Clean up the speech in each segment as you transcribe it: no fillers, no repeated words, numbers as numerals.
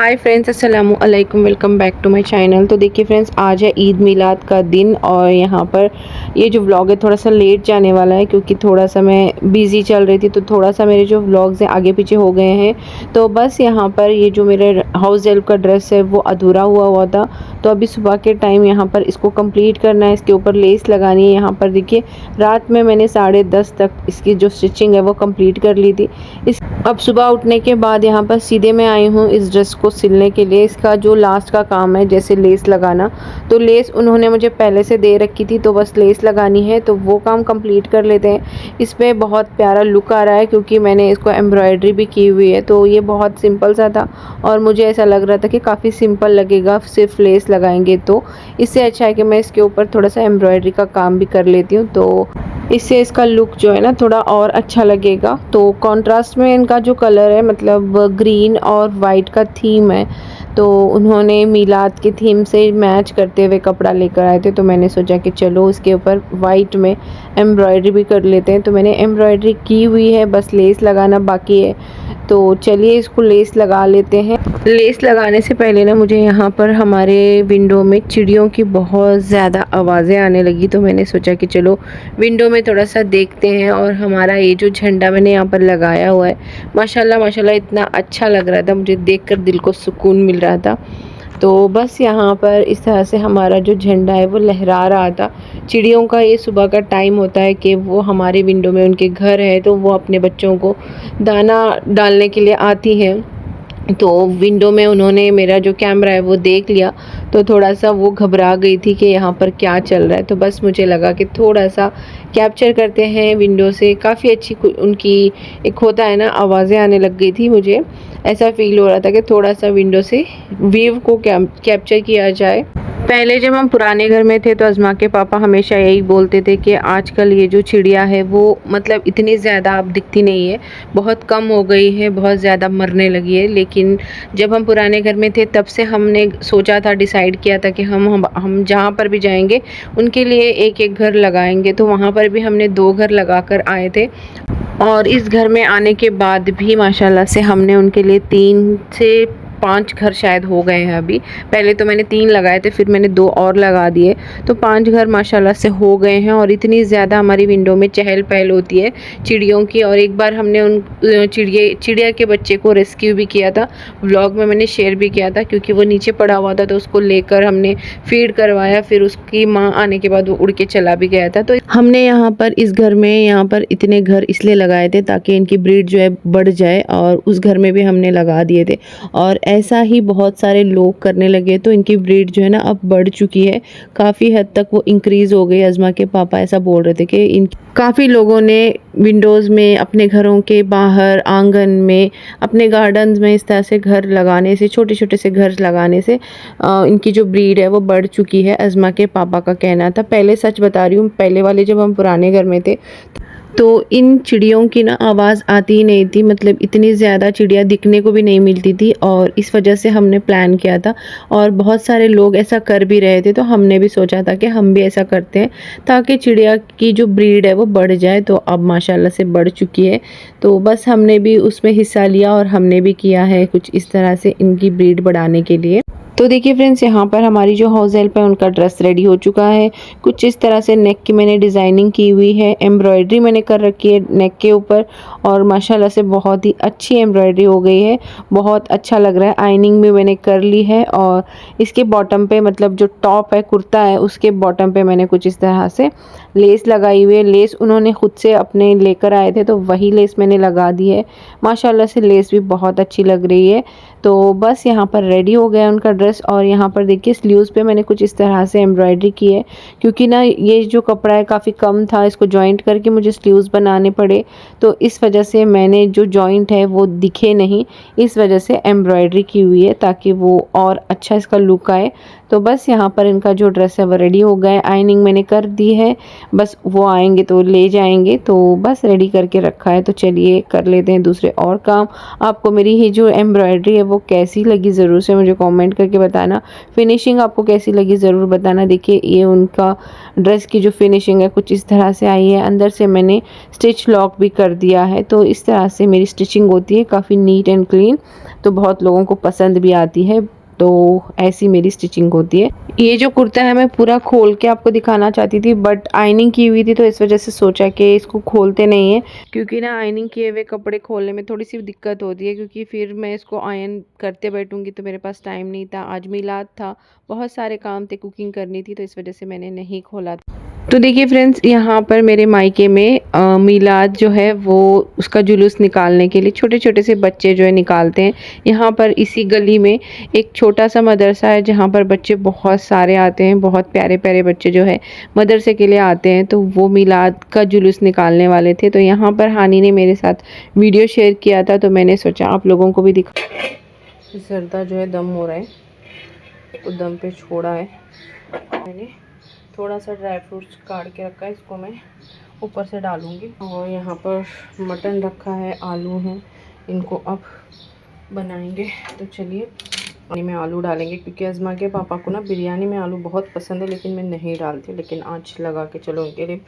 हाय friends, अस्सलामु अलैकुम। Welcome back to my channel. तो देखिए फ्रेंड्स, आज है ईद मिलाद का दिन और यहाँ पर ये जो व्लॉग है थोड़ा सा लेट जाने वाला है क्योंकि थोड़ा सा मैं बिज़ी चल रही थी, तो थोड़ा सा मेरे जो व्लॉग्स हैं आगे पीछे हो गए हैं। तो बस यहाँ पर ये जो मेरे हाउस हेल्प का ड्रेस है वो अधूरा हुआ था, तो अभी सुबह के टाइम यहाँ पर इसको कंप्लीट करना है। इसके ऊपर लेस लगानी है। यहाँ पर देखिए रात में मैंने 10:30 तक इसकी जो स्टिचिंग है वो कंप्लीट कर ली थी। अब सुबह उठने के बाद यहाँ पर सीधे मैं आई हूँ इस ड्रेस को सिलने के लिए। इसका जो लास्ट का काम है जैसे लेस लगाना, तो लेस उन्होंने मुझे पहले से दे रखी थी, तो बस लेस लगानी है, तो वो काम कंप्लीट कर लेते हैं। इस पर बहुत प्यारा लुक आ रहा है क्योंकि मैंने इसको एम्ब्रॉयडरी भी की हुई है। तो ये बहुत सिंपल सा था और मुझे ऐसा लग रहा था कि काफ़ी सिंपल लगेगा सिर्फ लेस लगाएंगे, तो इससे अच्छा है कि मैं इसके ऊपर थोड़ा सा एम्ब्रॉयडरी का काम भी कर लेती हूँ, तो इससे इसका लुक जो है ना थोड़ा और अच्छा लगेगा। तो कॉन्ट्रास्ट में इनका जो कलर है मतलब ग्रीन और वाइट का थीम है, तो उन्होंने मिलाद की थीम से मैच करते हुए कपड़ा लेकर आए थे, तो मैंने सोचा कि चलो इसके ऊपर वाइट में एम्ब्रॉयडरी भी कर लेते हैं। तो मैंने एम्ब्रॉयडरी की हुई है, बस लेस लगाना बाकी है। तो चलिए इसको लेस लगा लेते हैं। लेस लगाने से पहले ना मुझे यहाँ पर हमारे विंडो में चिड़ियों की बहुत ज़्यादा आवाज़ें आने लगी, तो मैंने सोचा कि चलो विंडो में थोड़ा सा देखते हैं। और हमारा ये जो झंडा मैंने यहाँ पर लगाया हुआ है, माशाल्लाह माशाल्लाह इतना अच्छा लग रहा था, मुझे देखकर दिल को सुकून मिल रहा था। तो बस यहाँ पर इस तरह से हमारा जो झंडा है वो लहरा रहा था। चिड़ियों का ये सुबह का टाइम होता है कि वो हमारे विंडो में, उनके घर है, तो वो अपने बच्चों को दाना डालने के लिए आती हैं। तो विंडो में उन्होंने मेरा जो कैमरा है वो देख लिया, तो थोड़ा सा वो घबरा गई थी कि यहाँ पर क्या चल रहा है। तो बस मुझे लगा कि थोड़ा सा कैप्चर करते हैं विंडो से। काफ़ी अच्छी उनकी एक होता है ना, आवाज़ें आने लग गई थी। मुझे ऐसा फील हो रहा था कि थोड़ा सा विंडो से व्यू को कैप्चर किया जाए। पहले जब हम पुराने घर में थे तो अज़मा के पापा हमेशा यही बोलते थे कि आजकल ये जो चिड़िया है वो मतलब इतनी ज़्यादा अब दिखती नहीं है, बहुत कम हो गई है, बहुत ज़्यादा मरने लगी है। लेकिन जब हम पुराने घर में थे तब से हमने सोचा था, डिसाइड किया था कि हम जहाँ पर भी जाएंगे उनके लिए एक एक घर लगाएंगे। तो वहाँ पर भी हमने 2 घर लगा कर आए थे, और इस घर में आने के बाद भी माशाल्लाह से हमने उनके लिए 3 से 5 घर शायद हो गए हैं अभी। पहले तो मैंने 3 लगाए थे, फिर मैंने 2 और लगा दिए, तो 5 घर माशाल्लाह से हो गए हैं। और इतनी ज़्यादा हमारी विंडो में चहल पहल होती है चिड़ियों की। और एक बार हमने उन चिड़िया के बच्चे को रेस्क्यू भी किया था, व्लॉग में मैंने शेयर भी किया था, क्योंकि वो नीचे पड़ा हुआ था, तो उसको लेकर हमने फीड करवाया, फिर उसकी माँ आने के बाद वो उड़ के चला भी गया था। तो हमने यहाँ पर इस घर में यहाँ पर इतने घर इसलिए लगाए थे ताकि इनकी ब्रीड जो है बढ़ जाए, और उस घर में भी हमने लगा दिए थे। और ऐसा ही बहुत सारे लोग करने लगे, तो इनकी ब्रीड जो है ना अब बढ़ चुकी है, काफ़ी हद तक वो इंक्रीज़ हो गई। अज़मा के पापा ऐसा बोल रहे थे कि इन काफ़ी लोगों ने विंडोज़ में, अपने घरों के बाहर, आंगन में, अपने गार्डन्स में इस तरह से घर लगाने से, छोटे छोटे से घर लगाने से इनकी जो ब्रीड है वो बढ़ चुकी है, अज़मा के पापा का कहना था। पहले सच बता रही हूँ, पहले वाले जब हम पुराने घर में थे तो इन चिड़ियों की ना आवाज़ आती ही नहीं थी, मतलब इतनी ज़्यादा चिड़िया दिखने को भी नहीं मिलती थी। और इस वजह से हमने प्लान किया था, और बहुत सारे लोग ऐसा कर भी रहे थे, तो हमने भी सोचा था कि हम भी ऐसा करते हैं ताकि चिड़िया की जो ब्रीड है वो बढ़ जाए। तो अब माशाल्लाह से बढ़ चुकी है, तो बस हमने भी उसमें हिस्सा लिया और हमने भी किया है कुछ इस तरह से इनकी ब्रीड बढ़ाने के लिए। तो देखिए फ्रेंड्स, यहाँ पर हमारी जो हाउस हेल्प है उनका ड्रेस रेडी हो चुका है। कुछ इस तरह से नेक की मैंने डिज़ाइनिंग की हुई है, एम्ब्रॉयडरी मैंने कर रखी है नेक के ऊपर, और माशाल्लाह से बहुत ही अच्छी एम्ब्रॉयडरी हो गई है, बहुत अच्छा लग रहा है। आइनिंग भी मैंने कर ली है, और इसके बॉटम पे मतलब जो टॉप है, कुर्ता है, उसके बॉटम पे मैंने कुछ इस तरह से लेस लगाई हुई है। लेस उन्होंने खुद से अपने लेकर आए थे, तो वही लेस मैंने लगा दी है। माशाल्लाह से लेस भी बहुत अच्छी लग रही है। तो बस यहाँ पर रेडी हो गया उनका ड्रेस। और यहाँ पर देखिए स्लीव्स पे मैंने कुछ इस तरह से एम्ब्रॉयडरी की है, क्योंकि ना ये जो कपड़ा है काफ़ी कम था, इसको जॉइंट करके मुझे स्लीव्स बनाने पड़े, तो इस वजह से मैंने जो जॉइंट है वो दिखे नहीं, इस वजह से एम्ब्रॉयडरी की हुई है ताकि वो और अच्छा इसका लुक आए। तो बस यहाँ पर इनका जो ड्रेस है वो रेडी हो गया है। आइनिंग मैंने कर दी है, बस वो आएंगे तो ले जाएंगे, तो बस रेडी करके रखा है। तो चलिए कर लेते हैं दूसरे और काम। आपको मेरी ये जो एम्ब्रॉयडरी है वो कैसी लगी ज़रूर से मुझे कमेंट करके बताना। फिनिशिंग आपको कैसी लगी ज़रूर बताना। देखिए ये उनका ड्रेस की जो फिनिशिंग है कुछ इस तरह से आई है। अंदर से मैंने स्टिच लॉक भी कर दिया है। तो इस तरह से मेरी स्टिचिंग होती है, काफ़ी नीट एंड क्लीन, तो बहुत लोगों को पसंद भी आती है। तो ऐसी मेरी स्टिचिंग होती है। ये जो कुर्ता है मैं पूरा खोल के आपको दिखाना चाहती थी, बट आयनिंग की हुई थी तो इस वजह से सोचा कि इसको खोलते नहीं है, क्योंकि ना आयनिंग किए हुए कपड़े खोलने में थोड़ी सी दिक्कत होती है, क्योंकि फिर मैं इसको आयन करते बैठूंगी तो मेरे पास टाइम नहीं था। आज मिलाद था, बहुत सारे काम थे, कुकिंग करनी थी, तो इस वजह से मैंने नहीं खोला। तो देखिए फ्रेंड्स, यहाँ पर मेरे मायके में मिलाद जो है वो उसका जुलूस निकालने के लिए छोटे छोटे से बच्चे जो है निकालते हैं। यहाँ पर इसी गली में एक छोटा सा मदरसा है जहाँ पर बच्चे बहुत सारे आते हैं, बहुत प्यारे प्यारे बच्चे जो है मदरसे के लिए आते हैं। तो वो मिलाद का जुलूस निकालने वाले थे, तो यहाँ पर हानी ने मेरे साथ वीडियो शेयर किया था, तो मैंने सोचा आप लोगों को भी दिखा। जर्दा जो है दम हो रहा है, तो दम पे छोड़ा है मैंने। थोड़ा सा ड्राई फ्रूट्स काट के रखा है, इसको मैं ऊपर से डालूंगी। और यहाँ पर मटन रखा है, आलू हैं, इनको अब बनाएंगे। तो चलिए पानी में आलू डालेंगे, क्योंकि अज़मा के पापा को ना बिरयानी में आलू बहुत पसंद है, लेकिन मैं नहीं डालती, लेकिन आज लगा के चलो उनके लिए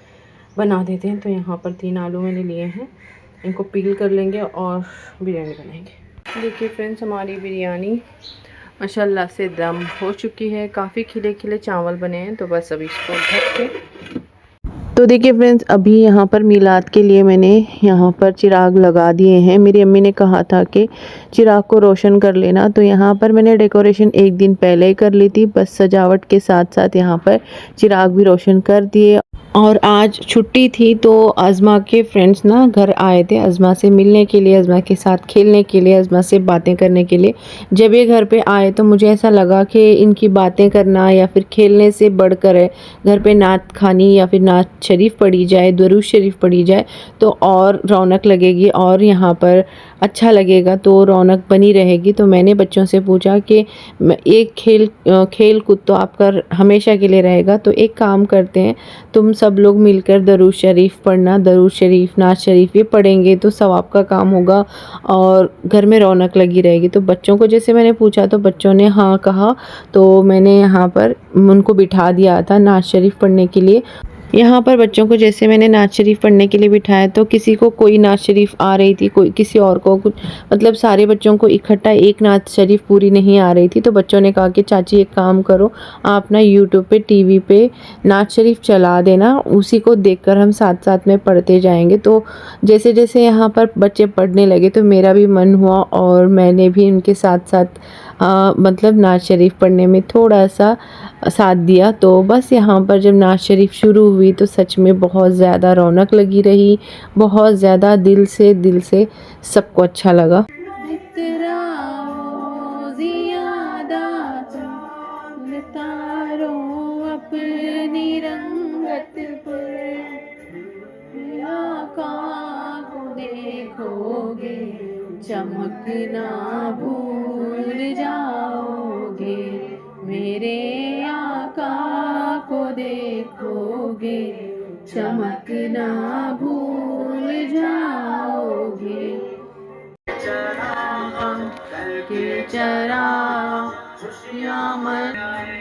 बना देते हैं। तो यहाँ पर 3 आलू मैंने लिए हैं, इनको पील कर लेंगे और बिरयानी बनाएंगे। देखिए फ्रेंड्स, हमारी बिरयानी माशाल्लाह से दम हो चुकी है, काफ़ी खिले खिले चावल बने हैं। तो बस अभी इसको ढक के, तो देखिए फ्रेंड्स, अभी यहाँ पर मिलाद के लिए मैंने यहाँ पर चिराग लगा दिए हैं। मेरी अम्मी ने कहा था कि चिराग को रोशन कर लेना, तो यहाँ पर मैंने डेकोरेशन एक दिन पहले ही कर ली थी। बस सजावट के साथ साथ यहाँ पर चिराग भी रोशन कर दिए। और आज छुट्टी थी तो अज़मा के फ्रेंड्स ना घर आए थे, अज़मा से मिलने के लिए, अज़मा के साथ खेलने के लिए, अज़मा से बातें करने के लिए। जब ये घर पे आए तो मुझे ऐसा लगा कि इनकी बातें करना या फिर खेलने से बढ़कर है, घर पे नात खानी या फिर नात शरीफ पढ़ी जाए, दुरूद शरीफ पढ़ी जाए तो और रौनक लगेगी और यहाँ पर अच्छा लगेगा, तो रौनक बनी रहेगी। तो मैंने बच्चों से पूछा कि एक खेल कूद तो आपका हमेशा के लिए रहेगा, तो एक काम करते हैं, तुम सब लोग मिलकर दरूद शरीफ पढ़ना, दरूद शरीफ, नात शरीफ ये पढ़ेंगे तो सवाब का काम होगा और घर में रौनक लगी रहेगी। तो बच्चों को जैसे मैंने पूछा तो बच्चों ने हाँ कहा, तो मैंने यहाँ पर उनको बिठा दिया था नात शरीफ पढ़ने के लिए। यहाँ पर बच्चों को जैसे मैंने नात शरीफ पढ़ने के लिए बिठाया, तो किसी को कोई नात शरीफ आ रही थी, कोई किसी और को कुछ, मतलब सारे बच्चों को इकट्ठा एक नात शरीफ पूरी नहीं आ रही थी। तो बच्चों ने कहा कि चाची एक काम करो, आप ना यूट्यूब पे टीवी पे नात शरीफ चला देना, उसी को देखकर हम साथ साथ में पढ़ते जाएंगे। तो जैसे जैसे यहाँ पर बच्चे पढ़ने लगे तो मेरा भी मन हुआ और मैंने भी उनके साथ साथ मतलब नात शरीफ पढ़ने में थोड़ा सा साथ दिया। तो बस यहाँ पर जब नात शरीफ शुरू हुई तो सच में बहुत ज़्यादा रौनक लगी रही, बहुत ज़्यादा दिल से सबको अच्छा लगा। अपनी रंगत पर देखोगे, चमकना भूल जाओगे, मेरे आका को देखोगे, चमकना भूल जाओगे। के चरा खुशियाँ मनाए,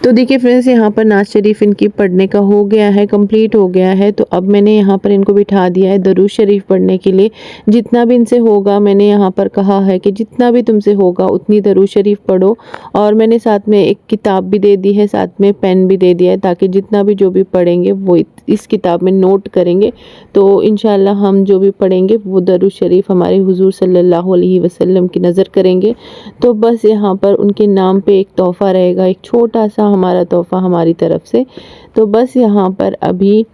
तो देखिए फ्रेंड्स, यहाँ पर नात शरीफ इनकी पढ़ने का हो गया है, कंप्लीट हो गया है। तो अब मैंने यहाँ पर इनको बिठा दिया है दरूद शरीफ पढ़ने के लिए। जितना भी इनसे होगा, मैंने यहाँ पर कहा है कि जितना भी तुमसे होगा उतनी दरूद शरीफ पढ़ो। और मैंने साथ में एक किताब भी दे दी है, साथ में पेन भी दे दिया है, ताकि जितना भी जो भी पढ़ेंगे वो इस किताब में नोट करेंगे। तो इंशाल्लाह हम जो भी पढ़ेंगे वो दरूद शरीफ हमारे हुजूर सल्लल्लाहु अलैहि वसल्लम की नज़र करेंगे। तो बस यहाँ पर उनके नाम पे एक तोहफ़ा रहेगा, एक छोटा सा हमारा तोहफ़ा हमारी तरफ से। तो बस यहाँ पर अभी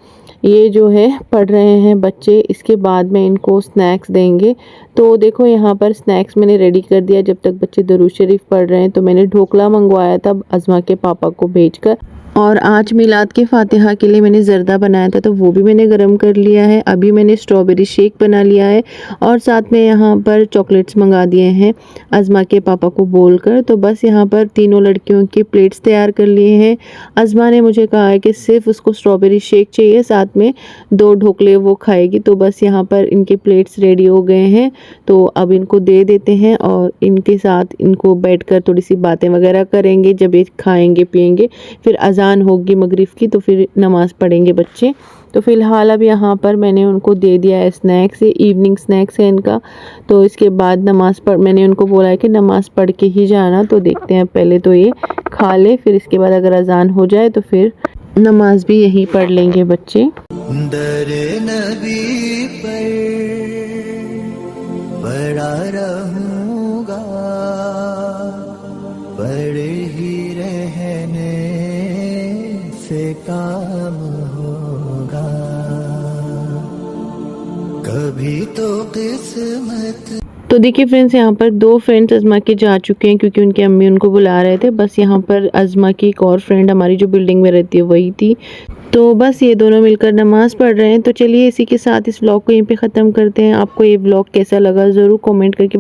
ये जो है पढ़ रहे हैं बच्चे। इसके बाद में इनको स्नैक्स देंगे। तो देखो यहाँ पर स्नैक्स मैंने रेडी कर दिया। जब तक बच्चे दरूद शरीफ पढ़ रहे हैं तो मैंने ढोकला मंगवाया था अज़मा के पापा को भेजकर। और आज मिलाद के फातिहा के लिए मैंने ज़र्दा बनाया था, तो वो भी मैंने गरम कर लिया है। अभी मैंने स्ट्रॉबेरी शेक बना लिया है और साथ में यहाँ पर चॉकलेट्स मंगा दिए हैं अज़मा के पापा को बोलकर। तो बस यहाँ पर तीनों लड़कियों की प्लेट्स तैयार कर लिए हैं। अज़मा ने मुझे कहा है कि सिर्फ उसको स्ट्रॉबेरी शेक चाहिए, साथ में 2 ढोकले वो खाएगी। तो बस यहाँ पर इनके प्लेट्स रेडी हो गए हैं। तो अब इनको दे देते हैं और इनके साथ इनको बैठकर थोड़ी सी बातें वगैरह करेंगे। जब ये खाएंगे पिएंगे फिर अजान होगी मगरिब की, तो फिर नमाज़ पढ़ेंगे बच्चे। तो फ़िलहाल अब यहाँ पर मैंने उनको दे दिया है स्नैक्स, ये इवनिंग स्नैक्स है इनका। तो इसके बाद नमाज़ पढ़, मैंने उनको बोला है कि नमाज़ पढ़ के ही जाना। तो देखते हैं, पहले तो ये खा ले, फिर इसके बाद अगर अजान हो जाए तो फिर नमाज भी यही पढ़ लेंगे बच्चे। दरे नबी पर पड़ा रहूँगा, पड़े ही रहने से काम होगा, कभी तो किस्मत। तो देखिए फ्रेंड्स, यहाँ पर 2 फ्रेंड्स अज़मा के जा चुके हैं क्योंकि उनकी अम्मी उनको बुला रहे थे। बस यहाँ पर अज़मा की एक और फ्रेंड हमारी जो बिल्डिंग में रहती है वही थी। तो बस ये दोनों मिलकर नमाज़ पढ़ रहे हैं। तो चलिए इसी के साथ इस व्लॉग को यहीं पे ख़त्म करते हैं। आपको ये व्लॉग कैसा लगा ज़रूर कमेंट करके